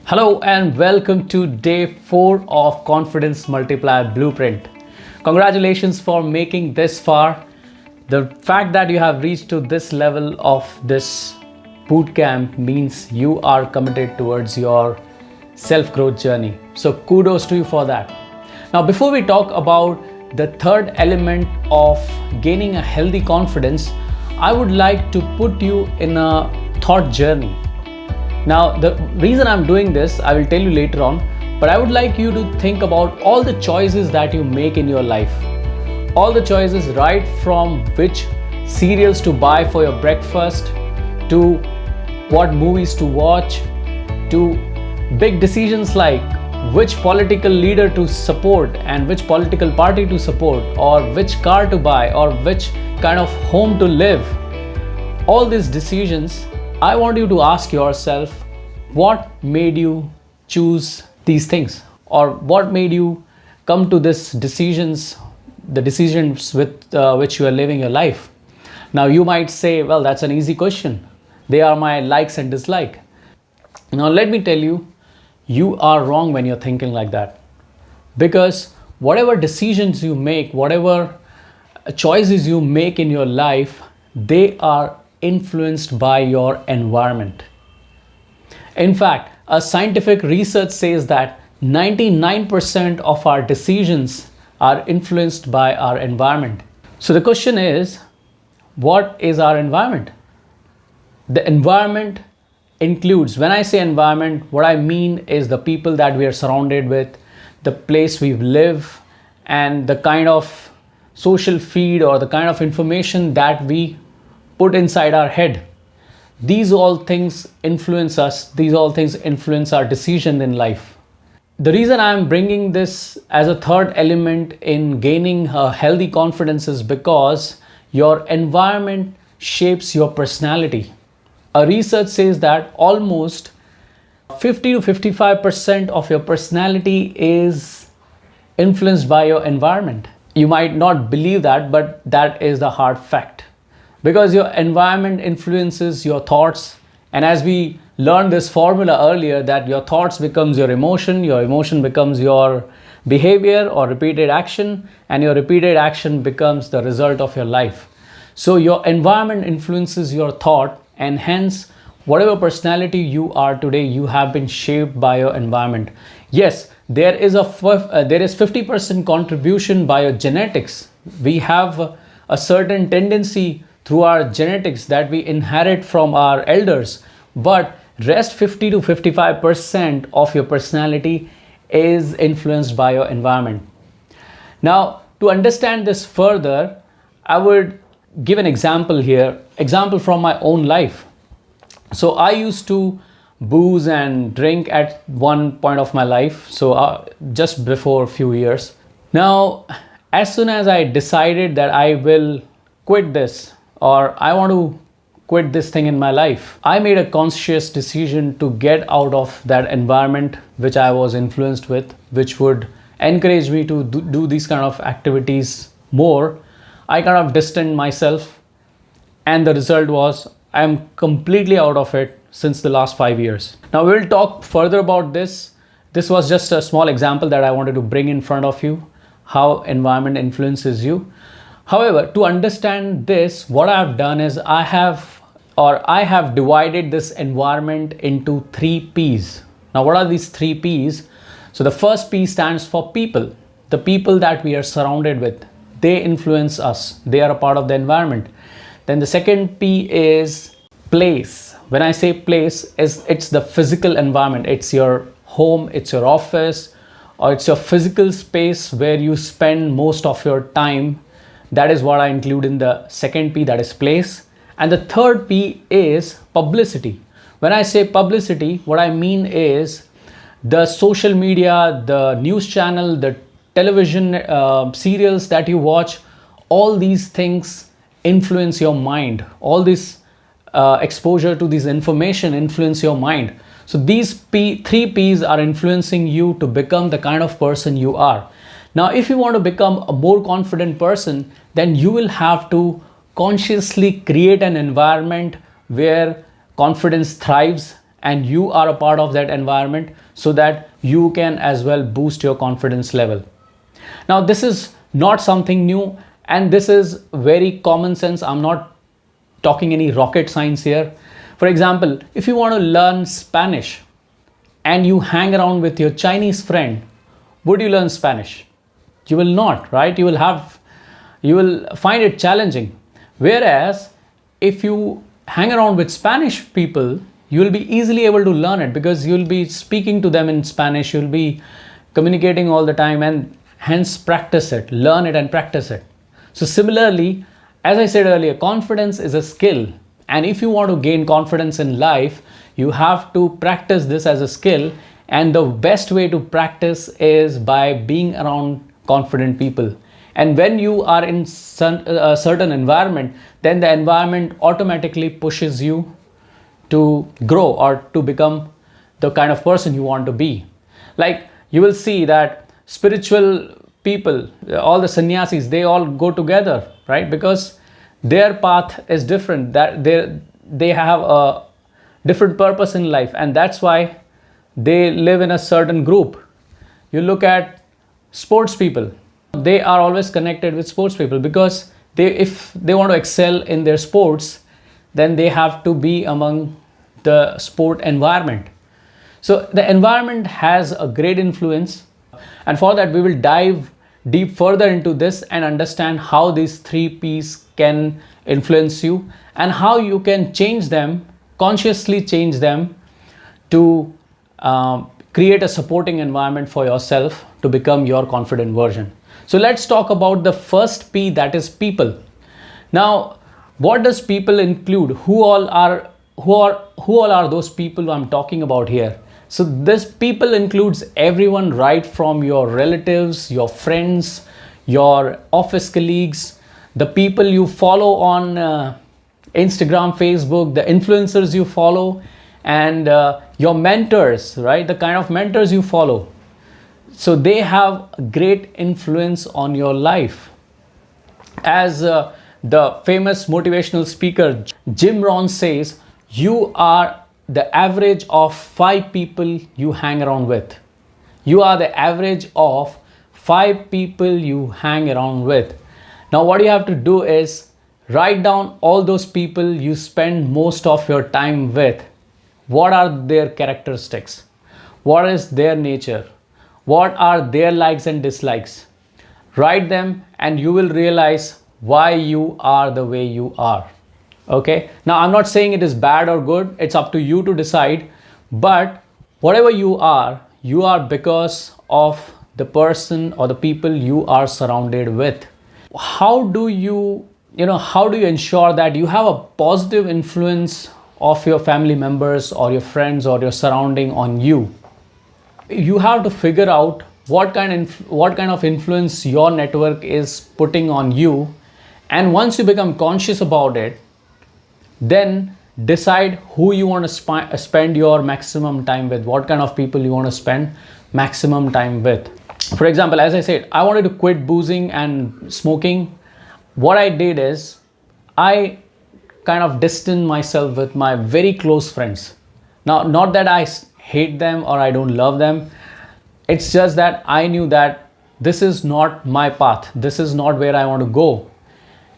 Hello and welcome to day 4 of Confidence Multiplier Blueprint. Congratulations for making this far. The fact that you have reached to this level of this bootcamp means you are committed towards your self-growth journey. So kudos to you for that. Now, before we talk about the third element of gaining a healthy confidence, I would like to put you in a thought journey. Now, the reason I'm doing this, I will tell you later on, but I would like you to think about all the choices that you make in your life. All the choices, right from which cereals to buy for your breakfast, to what movies to watch, to big decisions like which political leader to support and which political party to support, or which car to buy, or which kind of home to live. All these decisions, I want you to ask yourself, what made you choose these things, or what made you come to this decisions, the decisions with which you are living your life. Now you might say, well, that's an easy question. They are my likes and dislike. Now let me tell you, you are wrong when you're thinking like that, because whatever decisions you make, whatever choices you make in your life, they are influenced by your environment. In fact, a scientific research says that 99% of our decisions are influenced by our environment. So the question is, what is our environment? The environment includes, when I say environment, what I mean is the people that we are surrounded with, the place we live, and the kind of social feed or the kind of information that we put inside our head. These all things influence us. These all things influence our decision in life. The reason I'm bringing this as a third element in gaining a healthy confidence is because your environment shapes your personality. A research says that almost 50 to 55% of your personality is influenced by your environment. You might not believe that, but that is the hard fact. Because your environment influences your thoughts, and as we learned this formula earlier, that your thoughts becomes your emotion becomes your behavior or repeated action, and your repeated action becomes the result of your life. So your environment influences your thought, and hence whatever personality you are today, you have been shaped by your environment. Yes, there is 50% contribution by your genetics. We have a certain tendency through our genetics that we inherit from our elders, but rest 50 to 55% of your personality is influenced by your environment. Now, to understand this further, I would give an example here, example from my own life. So I used to booze and drink at one point of my life, so just before a few years. Now, as soon as I decided that I will quit this, or I want to quit this thing in my life, I made a conscious decision to get out of that environment which I was influenced with, which would encourage me to do these kind of activities more. I kind of distanced myself, and the result was I am completely out of it since the last 5 years. Now we'll talk further about this. This was just a small example that I wanted to bring in front of you, how environment influences you. However, to understand this, what I have done is I have divided this environment into 3 P's. Now, what are these 3 P's? So the first P stands for people. The people that we are surrounded with, they influence us. They are a part of the environment. Then the second P is place. When I say place, it's the physical environment. It's your home, it's your office, or it's your physical space where you spend most of your time. That is what I include in the second P, that is place. And the third P is publicity. When I say publicity, what I mean is the social media, the news channel, the television serials that you watch, all these things influence your mind. All this exposure to this information influence your mind. So these 3 P's are influencing you to become the kind of person you are. Now, if you want to become a more confident person, then you will have to consciously create an environment where confidence thrives and you are a part of that environment, so that you can as well boost your confidence level. Now, this is not something new, and this is very common sense. I'm not talking any rocket science here. For example, if you want to learn Spanish and you hang around with your Chinese friend, would you learn Spanish? You will not, right? You will find it challenging. Whereas if you hang around with Spanish people, you will be easily able to learn it, because you'll be speaking to them in Spanish, you'll be communicating all the time, and hence practice it, learn it and practice it. So similarly, as I said earlier, confidence is a skill, and if you want to gain confidence in life, you have to practice this as a skill, and the best way to practice is by being around confident people. And when you are in a certain environment, then the environment automatically pushes you to grow or to become the kind of person you want to be. Like, you will see that spiritual people, all the sannyasis, they all go together, right? Because their path is different, that they have a different purpose in life, and that's why they live in a certain group. You look at sports people, they are always connected with sports people, because if they want to excel in their sports, then they have to be among the sport environment. So the environment has a great influence, and for that we will dive deep further into this and understand how these 3 P's can influence you, and how you can change them, consciously change them, to create a supporting environment for yourself to become your confident version. So let's talk about the first P, that is people. Now, what does people include? Who all are those people I'm talking about here? So this people includes everyone, right from your relatives, your friends, your office colleagues, the people you follow on Instagram, Facebook, the influencers you follow, and your mentors, right? The kind of mentors you follow. So they have a great influence on your life. As the famous motivational speaker Jim Rohn says, you are the average of 5 people you hang around with. You are the average of 5 people you hang around with. Now, what you have to do is write down all those people you spend most of your time with. What are their characteristics? What is their nature? What are their likes and dislikes? Write them, and you will realize why you are the way you are. Okay, now I'm not saying it is bad or good, it's up to you to decide, but whatever you are because of the person or the people you are surrounded with. How do you ensure that you have a positive influence of your family members or your friends or your surrounding on you? You have to figure out what kind of influence your network is putting on you, and once you become conscious about it, then decide who you want to spend your maximum time with, what kind of people you want to spend maximum time with. For example, as I said, I wanted to quit boozing and smoking. What I did is I kind of distanced myself with my very close friends. Now, not that I hate them or I don't love them, it's just that I knew that this is not my path, this is not where I want to go,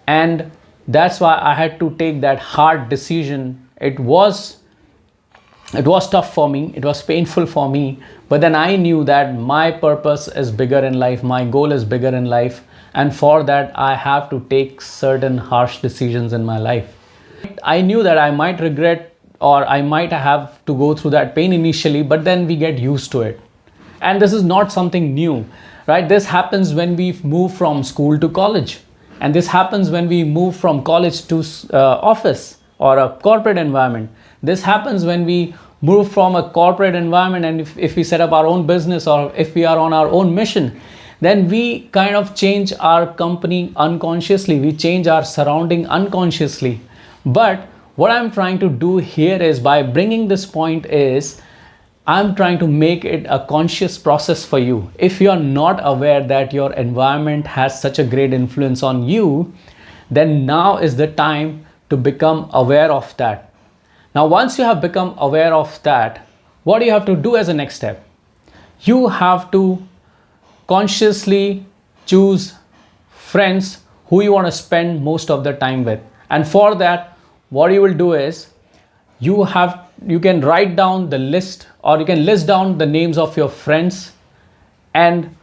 and that's why I had to take that hard decision. It was tough for me, it was painful for me, but then I knew that my purpose is bigger in life, my goal is bigger in life, and for that I have to take certain harsh decisions in my life. I knew that I might regret or I might have to go through that pain initially, but then we get used to it. And this is not something new, right? This happens when we move from school to college. And this happens when we move from college to office or a corporate environment. This happens when we move from a corporate environment, and if we set up our own business or if we are on our own mission, then we kind of change our company unconsciously. We change our surrounding unconsciously. But what I'm trying to do here is, by bringing this point, is I'm trying to make it a conscious process for you. If you're not aware that your environment has such a great influence on you, then now is the time to become aware of that. Now, once you have become aware of that, what do you have to do as a next step? You have to consciously choose friends who you want to spend most of the time with. And for that, what you will do is you can write down the list, or you can list down the names of your friends and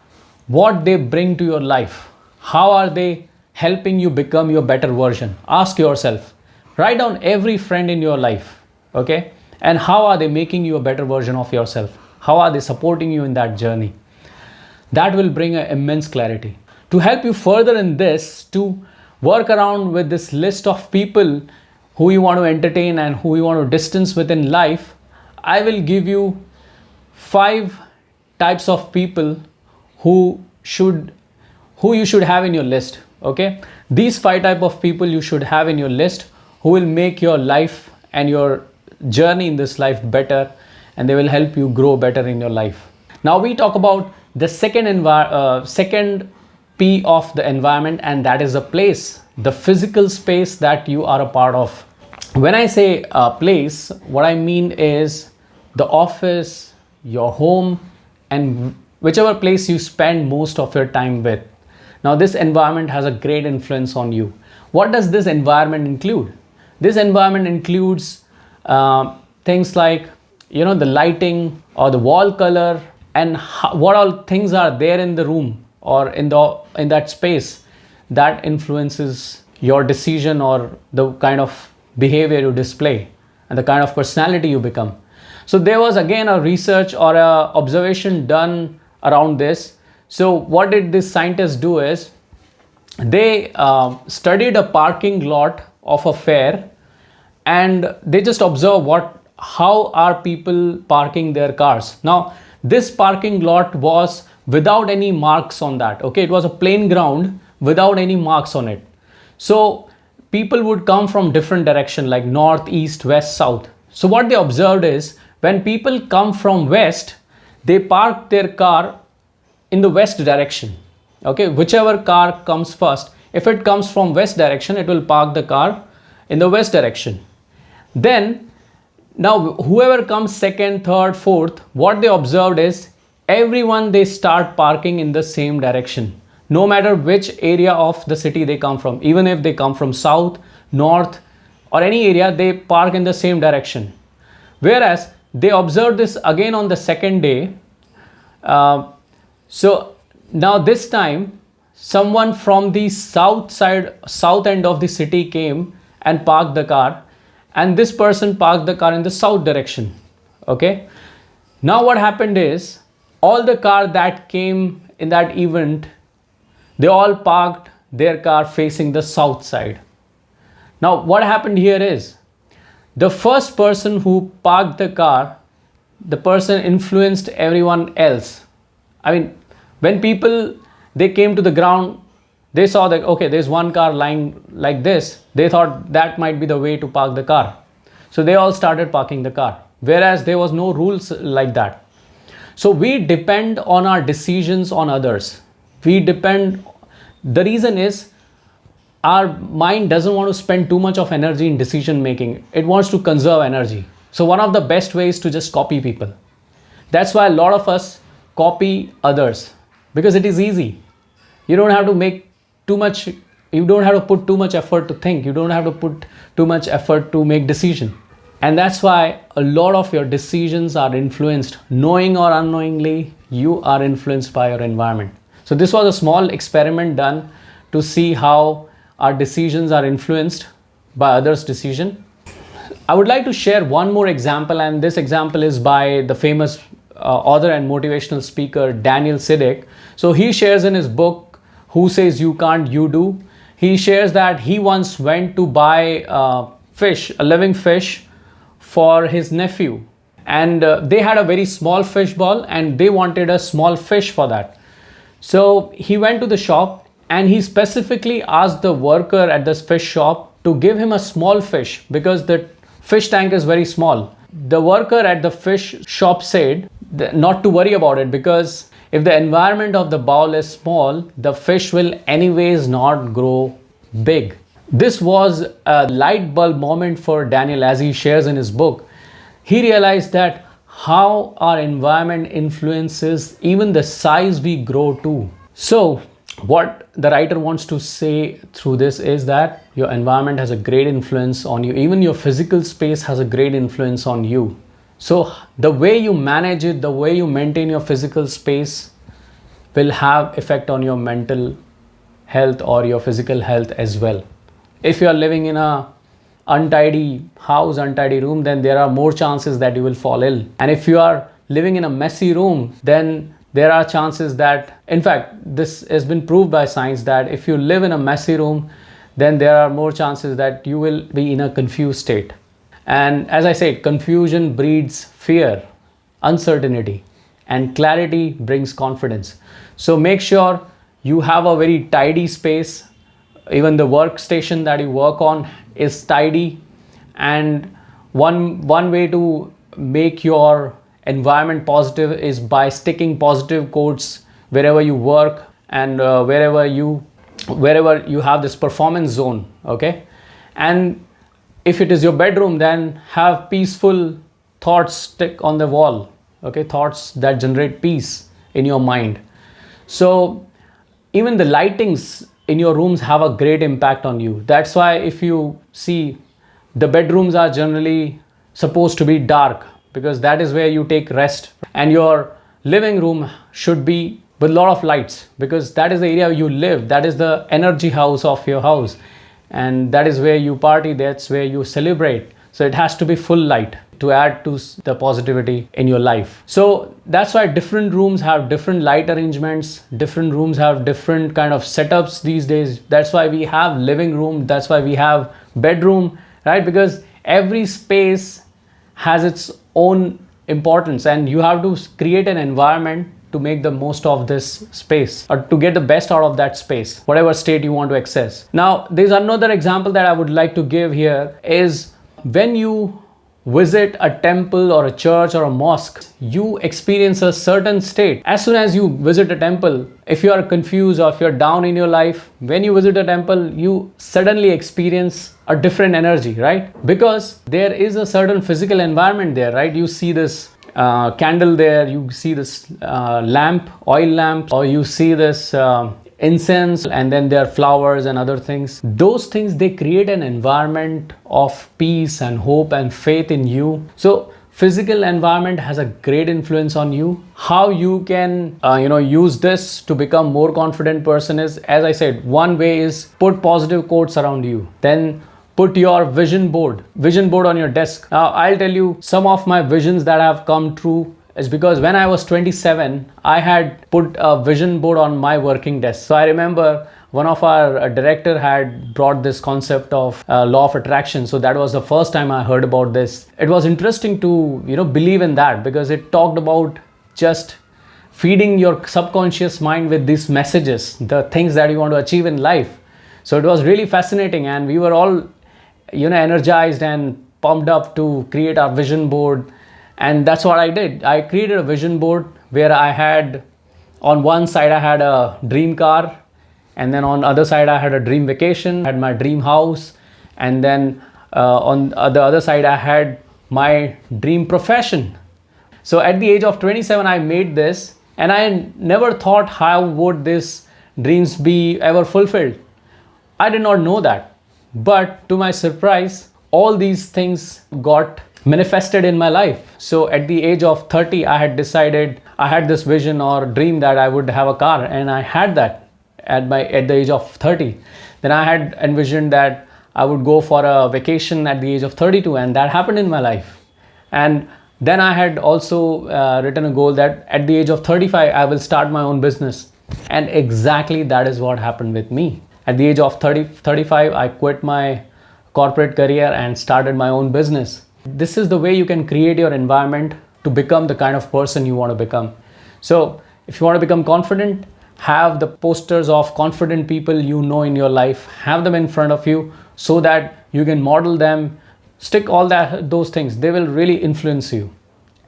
what they bring to your life. How are they helping you become your better version? Ask yourself. Write down every friend in your life, okay? And how are they making you a better version of yourself? How are they supporting you in that journey? That will bring an immense clarity. To help you further in this, to work around with this list of people who you want to entertain and who you want to distance within life, I will give you 5 types of people who you should have in your list. Okay, these 5 type of people you should have in your list, who will make your life and your journey in this life better, and they will help you grow better in your life. Now we talk about the second P of the environment, and that is the place, the physical space that you are a part of. When I say a place, what I mean is the office, your home, and whichever place you spend most of your time with. Now this environment has a great influence on you. What does this environment include? This environment includes things like, the lighting or the wall color, and what all things are there in the room or in that space that influences your decision or the kind of behavior you display and the kind of personality you become. So there was again a research or a observation done around this. So what did this scientists do is they studied a parking lot of a fair, and they just observe how are people parking their cars. Now this parking lot was without any marks on that. Okay, it was a plain ground without any marks on it. So people would come from different direction, like north, east, west, south. So what they observed is when people come from west, they park their car in the west direction. Okay, whichever car comes first, if it comes from west direction, it will park the car in the west direction. Then now whoever comes second, third, fourth, what they observed is everyone, they start parking in the same direction, no matter which area of the city they come from. Even if they come from south, north, or any area, they park in the same direction. Whereas they observed this again on the second day. So now this time someone from the south end of the city came and parked the car, and this person parked the car in the south direction. Okay, now what happened is all the car that came in that event, they all parked their car facing the south side. Now what happened here is the first person who parked the car, the person influenced everyone else. I mean, when people, they came to the ground, they saw that, okay, there's one car lying like this. They thought that might be the way to park the car. So they all started parking the car, whereas there was no rules like that. So we depend on our decisions on others. The reason is our mind doesn't want to spend too much of energy in decision making. It wants to conserve energy. So one of the best ways to just copy people. That's why a lot of us copy others, because it is easy. You don't have to make too much, you don't have to put too much effort to think. You don't have to put too much effort to make decision. And that's why a lot of your decisions are influenced, knowing or unknowingly, you are influenced by your environment. So this was a small experiment done to see how our decisions are influenced by others' decision. I would like to share one more example, and this example is by the famous author and motivational speaker Daniel Siddick. So he shares in his book, Who Says You Can't, You Do. He shares that he once went to buy a living fish for his nephew, and they had a very small fish ball and they wanted a small fish for that. So he went to the shop and he specifically asked the worker at this fish shop to give him a small fish because the fish tank is very small. The worker at the fish shop said not to worry about it, because if the environment of the bowl is small, the fish will anyways not grow big. This was a light bulb moment for Daniel, as he shares in his book. He realized that how our environment influences even the size we grow to. So, what the writer wants to say through this is that your environment has a great influence on you. Even your physical space has a great influence on you. So, the way you manage it, the way you maintain your physical space will have effect on your mental health or your physical health as well. If you are living in a untidy house, untidy room, then there are more chances that you will fall ill. And if you are living in a messy room, then there are chances that, in fact, this has been proved by science, that if you live in a messy room, then there are more chances that you will be in a confused state. And as I said, confusion breeds fear, uncertainty, and clarity brings confidence. So make sure you have a very tidy space. Even the workstation that you work on is tidy. And one way to make your environment positive is by sticking positive quotes wherever you work and wherever you have this performance zone. Okay, and if it is your bedroom, then have peaceful thoughts stick on the wall. Okay, thoughts that generate peace in your mind. So even the lightings in your rooms have a great impact on you. That's why if you see, the bedrooms are generally supposed to be dark, because that is where you take rest. And your living room should be with a lot of lights, because that is the area you live. That is the energy house of your house. And that is where you party, that's where you celebrate. So it has to be full light to add to the positivity in your life. So that's why different rooms have different light arrangements, different rooms have different kind of setups these days. That's why we have living room, that's why we have bedroom, right? Because every space has its own importance, and you have to create an environment to make the most of this space, or to get the best out of that space, whatever state you want to access. Now, there's another example that I would like to give here is when you visit a temple or a church or a mosque, you experience a certain state. As soon as you visit a temple, if you are confused or if you're down in your life, when you visit a temple, you suddenly experience a different energy, right? Because there is a certain physical environment there, right? You see this candle there, you see this lamp, oil lamp, or you see this incense, and then there are flowers and other things. Those things, they create an environment of peace and hope and faith in you. So physical environment has a great influence on you. How you can use this to become more confident person is, as I said, one way is put positive quotes around you. Then put your vision board on your desk. Now I'll tell you some of my visions that have come true is because when I was 27, I had put a vision board on my working desk. So I remember one of our director had brought this concept of law of attraction. So that was the first time I heard about this. It was interesting to believe in that, because it talked about just feeding your subconscious mind with these messages, the things that you want to achieve in life. So it was really fascinating, and we were all energized and pumped up to create our vision board. And that's what I did. I created a vision board where I had, on one side I had a dream car, and then on the other side I had a dream vacation, I had my dream house, and then on the other side I had my dream profession. So at the age of 27 I made this, and I never thought how would these dreams be ever fulfilled. I did not know that. But to my surprise, all these things got manifested in my life. So at the age of 30, I had decided, I had this vision or dream that I would have a car, and I had that at the age of 30. Then I had envisioned that I would go for a vacation at the age of 32, and that happened in my life. And then I had also written a goal that at the age of 35, I will start my own business. And exactly that is what happened with me. At the age of 35, I quit my corporate career and started my own business. This is the way you can create your environment to become the kind of person you want to become. So if you want to become confident, have the posters of confident people in your life, have them in front of you so that you can model them, stick all those things. They will really influence you.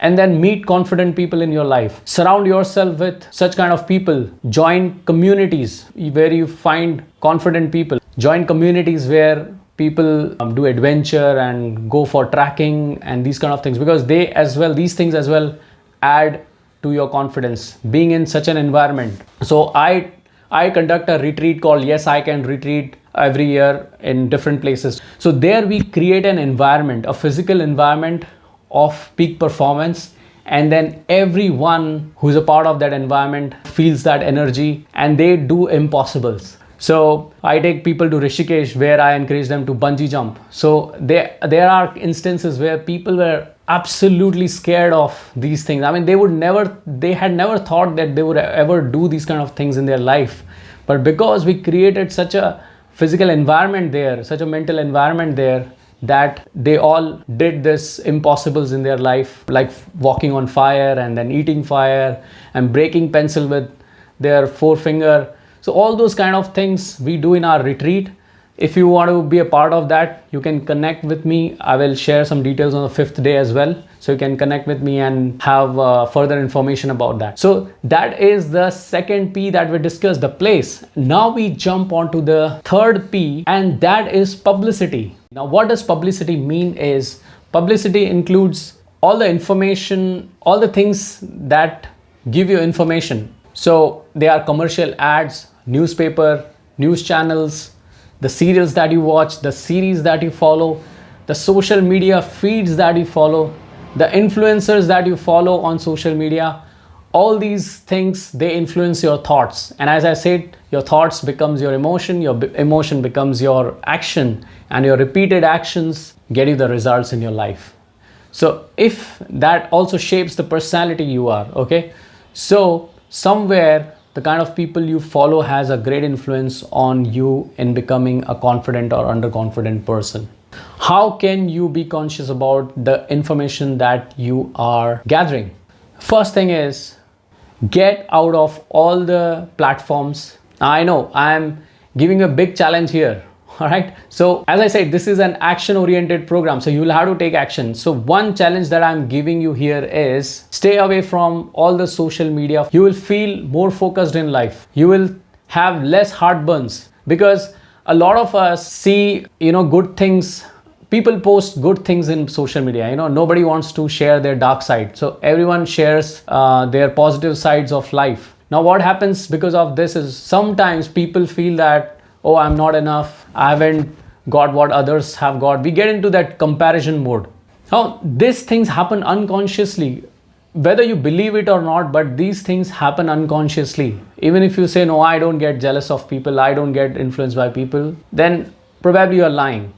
And then meet confident people in your life. Surround yourself with such kind of people. Join communities where you find confident people. join communities where people do adventure and go for trekking and these kind of things, because these things as well add to your confidence, being in such an environment. So I conduct a retreat called Yes I Can Retreat every year in different places. So there we create an environment, a physical environment of peak performance, and then everyone who's a part of that environment feels that energy and they do impossibles. So I take people to Rishikesh where I encourage them to bungee jump. So there are instances where people were absolutely scared of these things. I mean, they had never thought that they would ever do these kind of things in their life. But because we created such a physical environment there, such a mental environment there, that they all did this impossibles in their life, like walking on fire and then eating fire and breaking pencil with their forefinger. So all those kind of things we do in our retreat. If you want to be a part of that, you can connect with me. I will share some details on the 5th day as well. So you can connect with me and have further information about that. So that is the second P that we discussed, the place. Now we jump on to the third P, and that is publicity. Now what does publicity mean is, publicity includes all the information, all the things that give you information. So they are commercial ads, newspaper, news channels, the serials that you watch, the series that you follow, the social media feeds that you follow, the influencers that you follow on social media. All these things, they influence your thoughts. And as I said, your thoughts becomes your emotion emotion becomes your action, and your repeated actions get you the results in your life. So if that also shapes the personality you are, okay? So somewhere the kind of people you follow has a great influence on you in becoming a confident or underconfident person. How can you be conscious about the information that you are gathering? First thing is, get out of all the platforms. I know I'm giving a big challenge here. All right. So as I said, this is an action oriented program. So you will have to take action. So one challenge that I'm giving you here is stay away from all the social media. You will feel more focused in life. You will have less heartburns, because a lot of us see, good things. People post good things in social media. Nobody wants to share their dark side. So everyone shares their positive sides of life. Now what happens because of this is, sometimes people feel that, oh, I'm not enough, I haven't got what others have got. We get into that comparison mode. Now, these things happen unconsciously, whether you believe it or not, but these things happen unconsciously. Even if you say, no, I don't get jealous of people, I don't get influenced by people, then probably you are lying.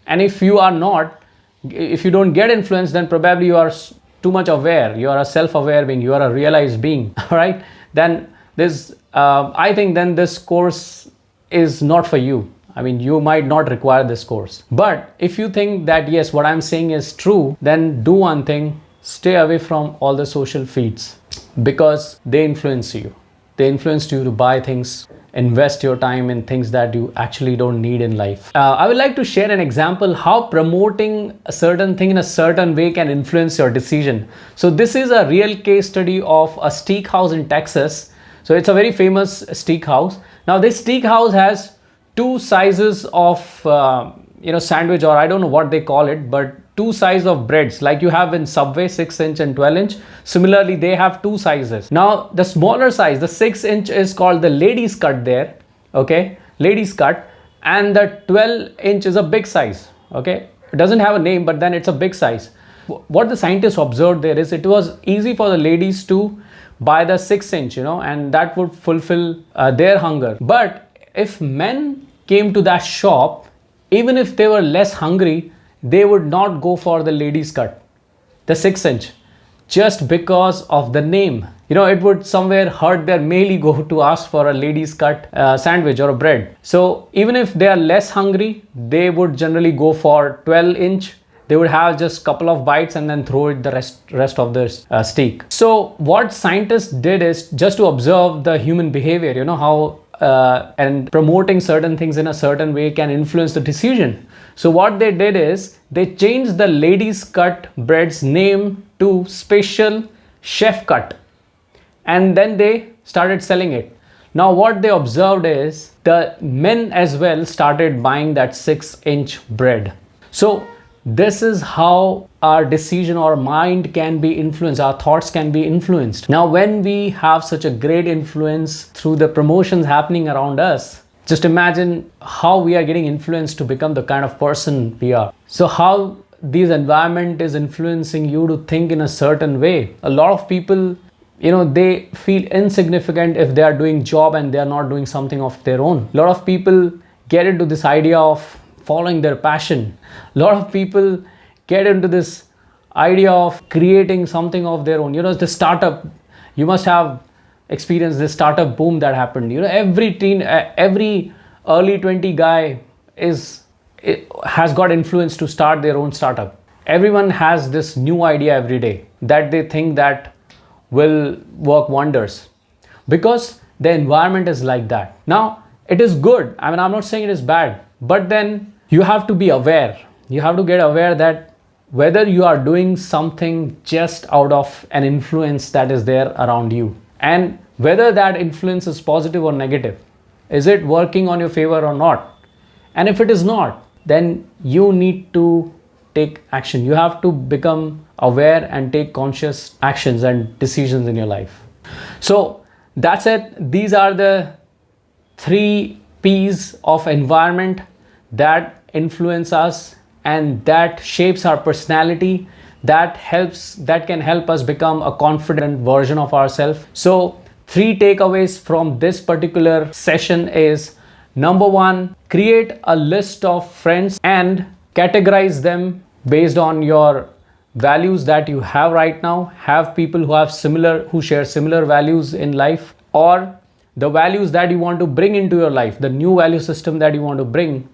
And if you don't get influenced, then probably you are too much aware. You are a self-aware being, you are a realized being, all right? Then I think then this course is not for you. I mean, you might not require this course. But if you think that, yes, what I'm saying is true, then do one thing: stay away from all the social feeds, because they influence you. They influence you to buy things, invest your time in things that you actually don't need in life. I would like to share an example how promoting a certain thing in a certain way can influence your decision. So this is a real case study of a steakhouse in Texas. So it's a very famous steakhouse. Now this steakhouse has two sizes of sandwich, or I don't know what they call it, but two sizes of breads like you have in Subway, 6-inch and 12-inch. Similarly, they have two sizes. Now the smaller size, the 6-inch, is called the ladies cut there, okay, ladies cut, and the 12-inch is a big size, okay. It doesn't have a name, but then it's a big size. What the scientists observed there is, it was easy for the ladies to buy the 6-inch, and that would fulfill their hunger. But if men came to that shop, even if they were less hungry, they would not go for the ladies cut, the 6-inch, just because of the name. It would somewhere hurt their male ego to ask for a ladies cut sandwich or a bread. So even if they are less hungry, they would generally go for 12-inch. They would have just a couple of bites and then throw it the rest of the steak. So what scientists did is just to observe the human behavior, how and promoting certain things in a certain way can influence the decision. So what they did is they changed the ladies cut bread's name to special chef cut, and then they started selling it. Now what they observed is the men as well started buying that 6-inch bread. So this is how our decision or mind can be influenced, our thoughts can be influenced. Now when we have such a great influence through the promotions happening around us, just imagine how we are getting influenced to become the kind of person we are. So how this environment is influencing you to think in a certain way. A lot of people, they feel insignificant if they are doing job and they are not doing something of their own. A lot of people get into this idea of following their passion. A lot of people get into this idea of creating something of their own. The startup, you must have experienced this startup boom that happened. Every early 20 guy has got influence to start their own startup. Everyone has this new idea every day that they think that will work wonders because the environment is like that. Now it is good, I'm not saying it is bad, but then you have to be aware. You have to get aware that whether you are doing something just out of an influence that is there around you, and whether that influence is positive or negative. Is it working on your favor or not? And if it is not, then you need to take action. You have to become aware and take conscious actions and decisions in your life. So that's it. These are the 3 P's of environment that influence us and that shapes our personality, that can help us become a confident version of ourselves. So 3 takeaways from this particular session is: number 1, create a list of friends and categorize them based on your values that you have right now. Have people who share similar values in life, or the values that you want to bring into your life, the new value system that you want to bring.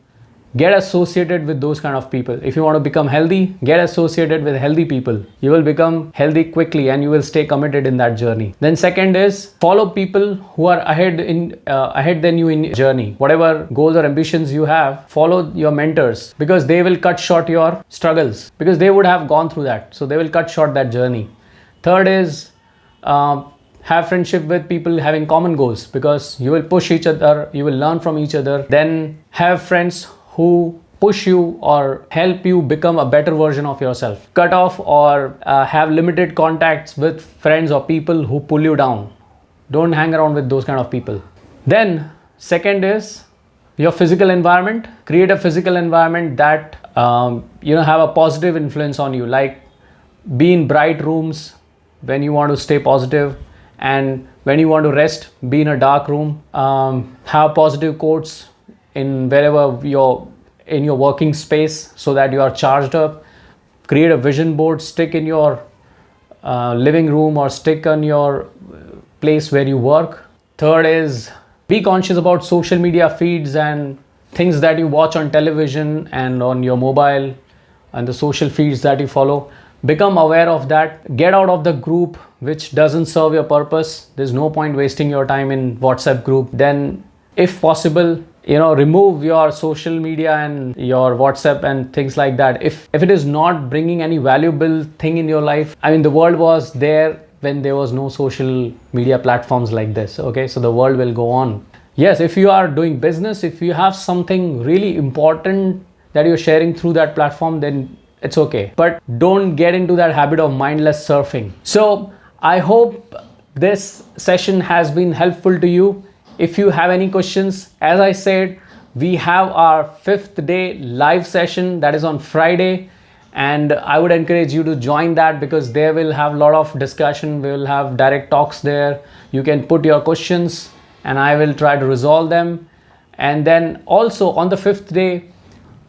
Get associated with those kind of people. If you want to become healthy, get associated with healthy people. You will become healthy quickly and you will stay committed in that journey. Then second is follow people who are ahead than you in your journey. Whatever goals or ambitions you have, follow your mentors because they will cut short your struggles because they would have gone through that. So they will cut short that journey. Third is have friendship with people having common goals because you will push each other, you will learn from each other. Then have friends who push you or help you become a better version of yourself. Cut off or have limited contacts with friends or people who pull you down. Don't hang around with those kind of people. Then second is your physical environment. Create a physical environment that have a positive influence on you, like be in bright rooms when you want to stay positive, and when you want to rest, be in a dark room. Have positive quotes in wherever you're in your working space so that you are charged up. Create a vision board, stick in your living room or stick on your place where you work. Third is be conscious about social media feeds and things that you watch on television and on your mobile and the social feeds that you follow. Become aware of that. Get out of the group which doesn't serve your purpose. There's no point wasting your time in WhatsApp group. Then if possible, remove your social media and your WhatsApp and things like that. If it is not bringing any valuable thing in your life, the world was there when there was no social media platforms like this. Okay, so the world will go on. Yes, if you are doing business, if you have something really important that you're sharing through that platform, then it's okay. But don't get into that habit of mindless surfing. So I hope this session has been helpful to you. If you have any questions, as I said, we have our 5th day live session that is on Friday, and I would encourage you to join that because there will have a lot of discussion. We will have direct talks there. You can put your questions and I will try to resolve them. And then also on the 5th day,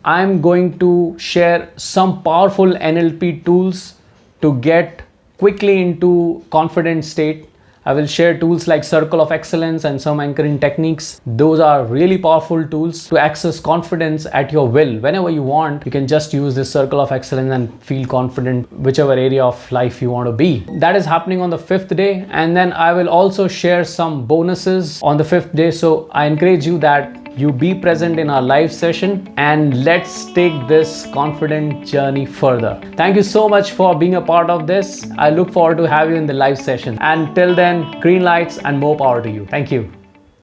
I'm going to share some powerful NLP tools to get quickly into confident state. I will share tools like Circle of Excellence and some anchoring techniques. Those are really powerful tools to access confidence at your will. Whenever you want, you can just use this Circle of Excellence and feel confident whichever area of life you want to be. That is happening on the 5th day. And then I will also share some bonuses on the 5th day. So I encourage you that you be present in our live session and let's take this confident journey further. Thank you so much for being a part of this. I look forward to have you in the live session. And till then, green lights and more power to you. Thank you.